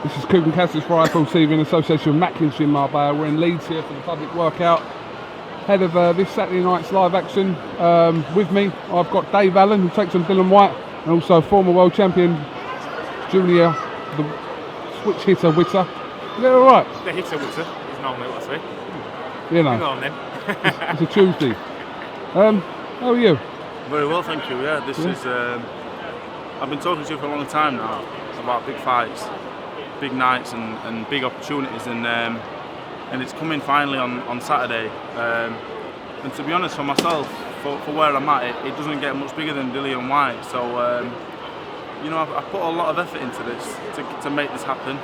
This is KUGAN CASSIUS for iPhone TV in association with Macklinshire in Marbella. We're in Leeds here for the public workout. Head of this Saturday night's live action. With me, I've got Dave Allen, who takes on DILLIAN WHYTE, and also former world champion Junior, the switch hitter Whitter. Is that alright? The hitter Whitter is normally what I say. You know. Hang on then. It's a Tuesday. How are you? Very well, thank you. Yeah, this is. I've been talking to you for a long time now about big fights, big nights, and big opportunities, and it's coming finally on Saturday. And to be honest, for myself, for where I'm at, it doesn't get much bigger than DILLIAN WHYTE. So you know, I've put a lot of effort into this to make this happen.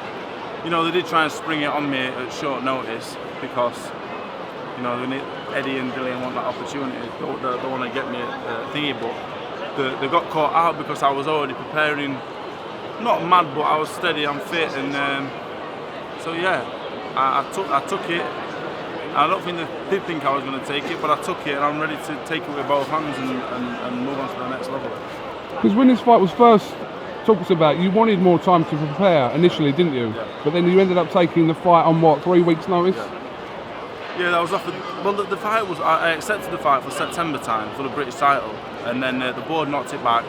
You know, they did try and spring it on me at short notice because, you know, Eddie and DILLIAN want that opportunity. They want to get me a thingy, but they got caught out because I was already preparing. Not mad, but I was steady, I'm fit, and so yeah, I took it. I don't think they did think I was going to take it, but I took it, and I'm ready to take it with both hands and move on to the next level. Because when this fight was first talked about, you wanted more time to prepare initially, didn't you? Yeah. But then you ended up taking the fight on what, 3 weeks' notice? Yeah, that was offered. Well, the fight was. I accepted the fight for September time for the British title, and then the board knocked it back.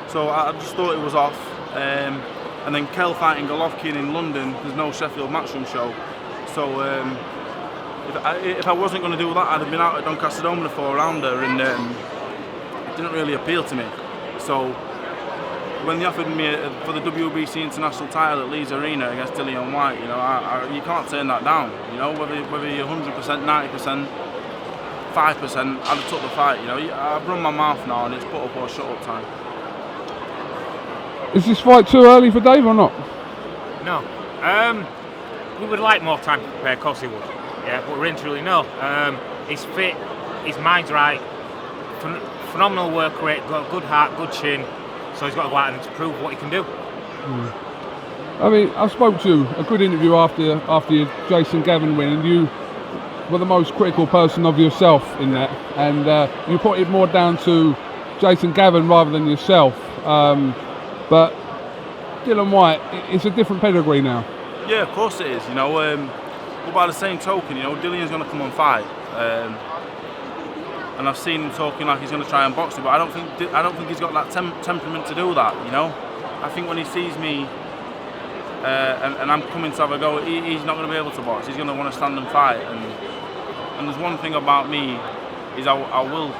So I just thought it was off. And then Kell fighting GOLOVKIN in London. There's no Sheffield Matchroom show. So if I wasn't going to do that, I'd have been out at Doncaster Dome in the 4-rounder, and it didn't really appeal to me. So when they offered me for the WBC international title at Leeds Arena against DILLIAN WHYTE, you know, you can't turn that down. You know, whether you're 100%, 90%, 5%, I'd have took the fight. You know, I've run my mouth now, and it's put up or shut up time. Is this fight too early for Dave or not? No. We would like more time to prepare, of course he would. Yeah, but really truly no. He's fit, his mind's right, phenomenal work rate, got a good heart, good chin, so he's got to go out and prove what he can do. I mean, I spoke to a good interview after your Jason Gavin win, and you were the most critical person of yourself in that, and you put it more down to Jason Gavin rather than yourself. But DILLIAN WHYTE, it's a different pedigree now. Yeah, of course it is. You know, but by the same token, you know, DILLIAN's going to come and fight, and I've seen him talking like he's going to try and box it, but I don't think he's got that temperament to do that. You know, I think when he sees me and I'm coming to have a go, he's not going to be able to box. He's going to want to stand and fight. And there's one thing about me is I will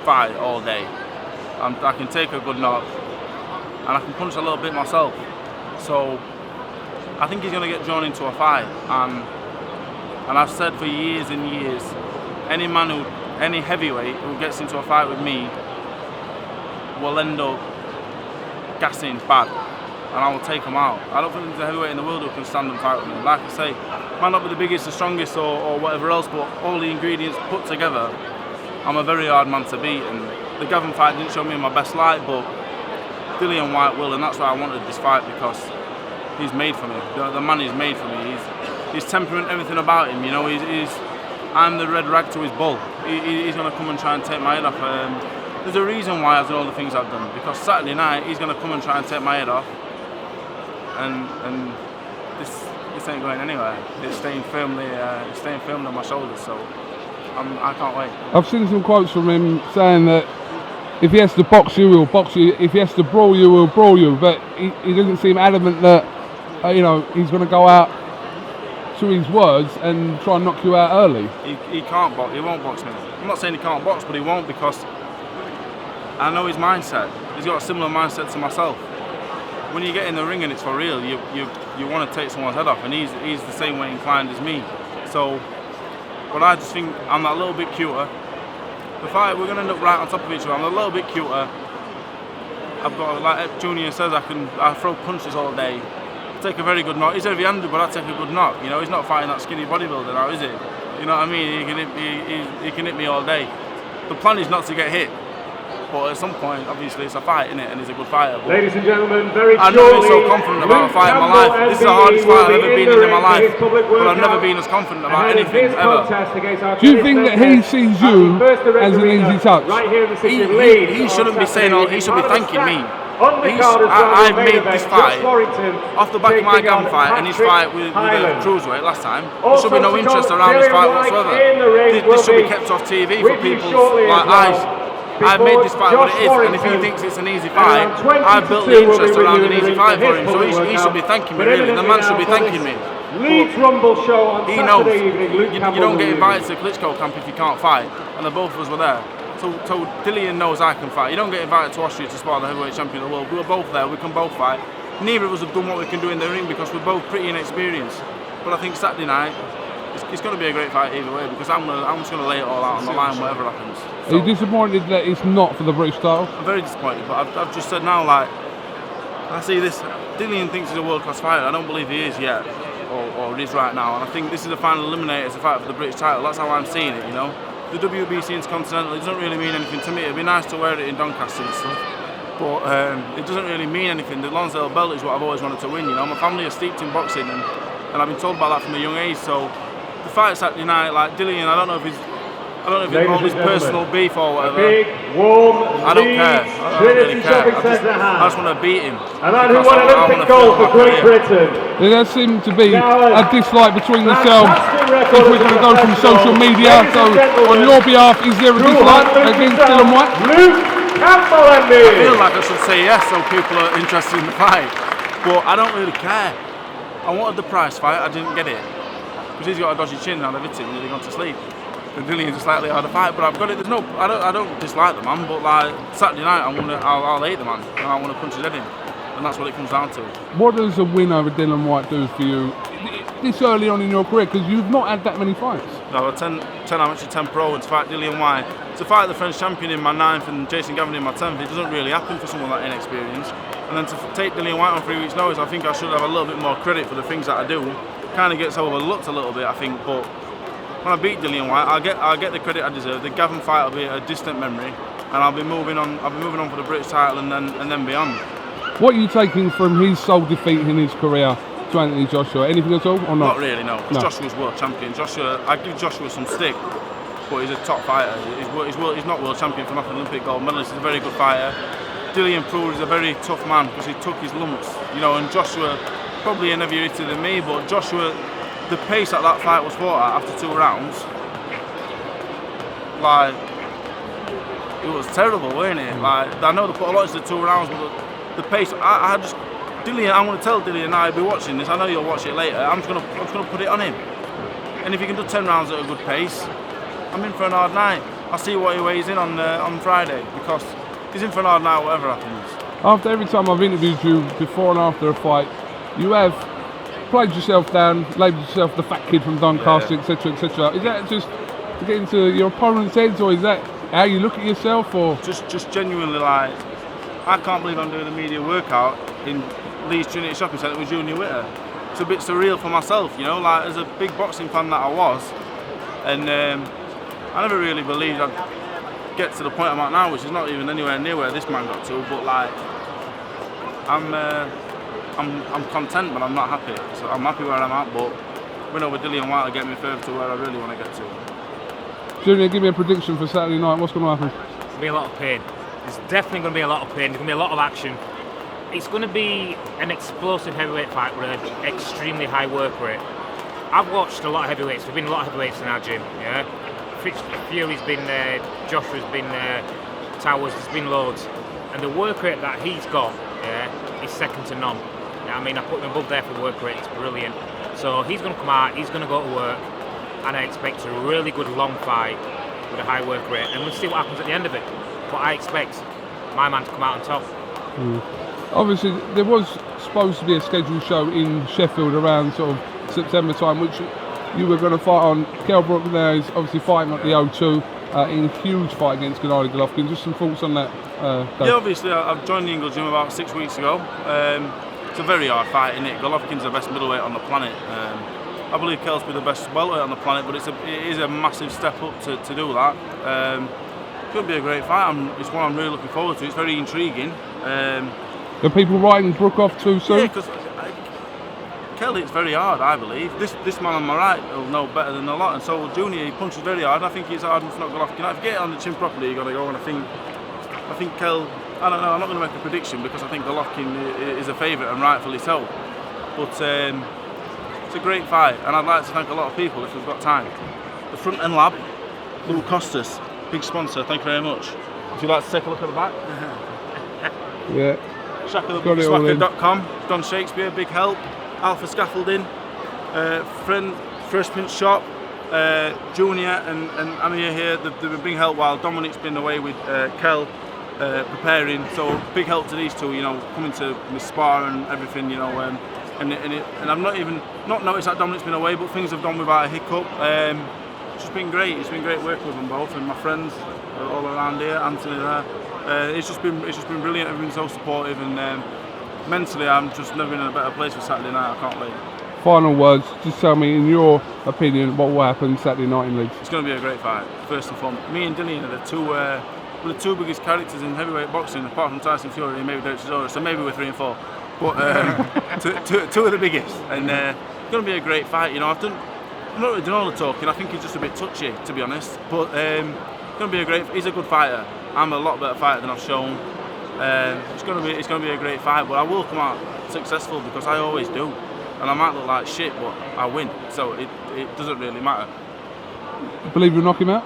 fight all day. I can take a good knock, and I can punch a little bit myself. So I think he's going to get drawn into a fight. And I've said for years and years, any heavyweight who gets into a fight with me will end up gassing bad, and I will take him out. I don't think there's a heavyweight in the world who can stand and fight with me. Like I say, might not be the biggest, the strongest, or whatever else, but all the ingredients put together, I'm a very hard man to beat. And the Gavin fight didn't show me in my best light, but DILLIAN WHYTE will, and that's why I wanted this fight, because he's made for me. The man is made for me. His temperament, everything about him, you know, I'm the red rag to his bull. He's going to come and try and take my head off. There's a reason why I've done all the things I've done, because Saturday night he's going to come and try and take my head off, and this ain't going anywhere. It's staying firmly on my shoulders. So I can't wait. I've seen some quotes from him saying that if he has to box you, he'll box you. If he has to brawl you, he'll brawl you. But he doesn't seem adamant that you know, he's going to go out to his words and try and knock you out early. He can't box. He won't box me. I'm not saying he can't box, but he won't, because I know his mindset. He's got a similar mindset to myself. When you get in the ring and it's for real, you want to take someone's head off, and he's the same way inclined as me. So, but I just think I'm that little bit cuter. The fight, we're going to end up right on top of each other. I'm a little bit cuter. I've got, like Junior says, I throw punches all day. I take a very good knock. He's heavy-handed, but I take a good knock. You know, he's not fighting that skinny bodybuilder now, is he? You know what I mean? He can hit me all day. The plan is not to get hit. But at some point, obviously, it's a fight, isn't it? And he's a good fighter. But ladies and gentlemen, very shortly, I've never been so confident about a fight in my life. This is the hardest fight I've ever been in my life. But I've never been as confident about anything, ever. Do you think that he sees you as an easy touch? Right here in the city of Leeds. He shouldn't be saying all, he should be thanking me. I made this fight off the back of my GAN fight and his fight with the cruiserweight last time. There should be no interest around this fight whatsoever. This should be kept off TV for people's eyes. I've made this fight what it is, and if he thinks it's an easy fight, I've built the interest around an easy fight for him, so he should be thanking me, really. The man should be thanking me. Leeds Rumble show on He knows Saturday you don't get invited to Klitschko camp if you can't fight, and the both of us were there. So Dillian knows I can fight. You don't get invited to Austria to spar the heavyweight champion of the world. We were both there, we can both fight. Neither of us have done what we can do in the ring because we're both pretty inexperienced. But I think Saturday night, it's going to be a great fight either way because I'm just going to lay it all out on the line whatever happens. So, are you disappointed that it's not for the British title? I'm very disappointed, but I've just said now, like, I see this, Dillian thinks he's a world-class fighter. I don't believe he is yet, or he is right now. And I think this is the final eliminator, it's a fight for the British title. That's how I'm seeing it, you know. The WBC Intercontinental, it doesn't really mean anything to me. It'd be nice to wear it in Doncaster and stuff, but it doesn't really mean anything. The Lonsdale belt is what I've always wanted to win, you know. My family are steeped in boxing and I've been told about that from a young age, so the fight Saturday night, like Dillian, I don't know if he's all his personal beef or whatever. I don't care. I don't really care. I just want to beat him. And that who won Olympic gold for Great Britain. There does seem to be a dislike between yourselves. If we're going to go from social media, so on your behalf, is there a dislike against Dillian Whyte? Luke Campbell and me. I feel like I should say yes so people are interested in the fight, but I don't really care. I wanted the prize fight, I didn't get it. Because he's got a dodgy chin and I've hit him and he's gone to sleep. And Dillian's a slightly harder fight, but I've got it. I don't dislike the man, but like Saturday night, I'll hate the man and I want to punch his head in, and that's what it comes down to. What does a win over Dillian Whyte do for you this early on in your career? Because you've not had that many fights. No, 10 amateur, 10 pro, and to fight Dillian Whyte, to fight the French champion in my 9th and Jason Gavin in my 10th, it doesn't really happen for someone that inexperienced. And then to take Dillian Whyte on 3 weeks' notice, I think I should have a little bit more credit for the things that I do. Kind of gets overlooked a little bit, I think, but when I beat Dillian Whyte, I'll get the credit I deserve. The Gavin fight will be a distant memory, and I'll be moving on for the British title and then beyond. What are you taking from his sole defeat in his career to Anthony Joshua? Anything at all, or not? Not really, no. Joshua's world champion. I give Joshua some stick, but he's a top fighter. He's not world champion for nothing. Olympic gold medalist. He's a very good fighter. Dillian proved he's a very tough man because he took his lumps, you know. And Joshua probably a heavier hitter than me, but Joshua, the pace that fight was fought at after 2 rounds, like, it was terrible, wasn't it? Like, I know they put a lot into the 2 rounds, but the pace, Dillian, I'm going to tell Dillian, I'll be watching this, I know you'll watch it later, I'm just going to put it on him. And if he can do 10 rounds at a good pace, I'm in for an hard night. I'll see what he weighs in on Friday, because he's in for an hard night whatever happens. After every time I've interviewed you, before and after a fight, you have played yourself down, labelled yourself the fat kid from Doncaster, etc., etc. Is that just to get into your opponent's heads, or is that how you look at yourself, or just genuinely, like, I can't believe I'm doing a media workout in Leeds Trinity Shopping Centre with Junior Witter. It's a bit surreal for myself, you know, like, as a big boxing fan that I was, and I never really believed I'd get to the point I'm at now, which is not even anywhere near where this man got to. But like, I'm content, but I'm not happy. So I'm happy where I'm at, but win over Dillian Whyte will get me further to where I really want to get to. Junior, give me a prediction for Saturday night. What's going to happen? There's going to be a lot of pain. There's definitely going to be a lot of pain. There's going to be a lot of action. It's going to be an explosive heavyweight fight with an extremely high work rate. I've watched a lot of heavyweights. There's been a lot of heavyweights in our gym. Yeah, Fury's been there, Joshua's been there, Towers, there's been loads, and the work rate that he's got, yeah, is second to none. Yeah, I mean, I put him above there for work rate. It's brilliant. So he's going to come out. He's going to go to work, and I expect a really good long fight with a high work rate, and we'll see what happens at the end of it. But I expect my man to come out on top. Obviously, there was supposed to be a scheduled show in Sheffield around sort of September time, which you were going to fight on. Brook now is obviously fighting at the O2 in a huge fight against Golovkin. Just some thoughts on that, Dave? Yeah, obviously, I've joined the Ingle Gym about 6 weeks ago. It's a very hard fight, isn't it? Golovkin's the best middleweight on the planet. I believe Kel's be the best welterweight on the planet, but it is a massive step up to do that. It's going to be a great fight. It's one I'm really looking forward to. It's very intriguing. Are people writing Brook off too soon? Yeah, because Kel hits very hard, I believe. This man on my right will know better than a lot, and so will Junior. He punches very hard. I think he's hard enough, not Golovkin. If you get it on the chin properly, you're going to go, and I think Kel I don't know. I'm not going to make a prediction because I think Golovkin is a favourite and rightfully so. But it's a great fight, and I'd like to thank a lot of people if we've got time. The Front End Lab, Lou Costas, big sponsor. Thank you very much. If you'd like to take a look at the back. Yeah. Shacklebucksmacker.com, Don Shakespeare, big help. Alpha Scaffolding, friend, First Print Shop, Junior and Amir here. They've been big help while Dominic's been away with Kel preparing. So big help to these two, you know, coming to my spa and everything, you know. And I've not noticed that Dominic's been away, but things have gone without a hiccup. It's just been great. It's been great working with them both, and my friends all around here, Anthony there. It's just been brilliant. Everyone's so supportive, and mentally, I'm just never in a better place for Saturday night. I can't wait. Final words. Just tell me, in your opinion, what will happen Saturday night in Leeds? It's going to be a great fight. First and foremost, me and Dillian are the two biggest characters in heavyweight boxing, apart from Tyson Fury and maybe Derek Chisora. So maybe we're 3 and 4. But two of the biggest, and it's going to be a great fight. You know, I'm not really doing all the talking. I think he's just a bit touchy, to be honest. But it's going to be a great. He's a good fighter. I'm a lot better fighter than I've shown. It's going to be a great fight. But I will come out successful because I always do. And I might look like shit, but I win. So it doesn't really matter. You believe you'll knock him out?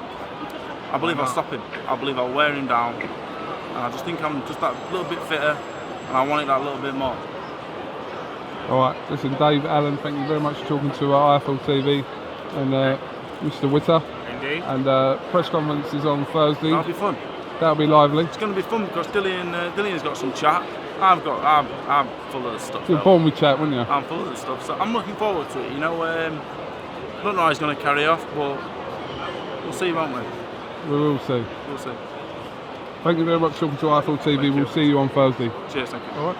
I believe I'll stop him. I believe I'll wear him down. And I just think I'm just that little bit fitter. And I want it that little bit more. Alright, listen, Dave, Alan, thank you very much for talking to IFL TV and Mr. Whitter. Indeed. And press conference is on Thursday. That'll be fun. That'll be lively. It's going to be fun because Dillian's got some chat. I'm full of the stuff. You're born with chat, weren't you? I'm full of the stuff, so I'm looking forward to it. You know, I don't know how he's going to carry off, but we'll see, won't we? We will see. We'll see. Thank you very much for talking to IFL TV. We'll see you on Thursday. Cheers, thank you. Alright.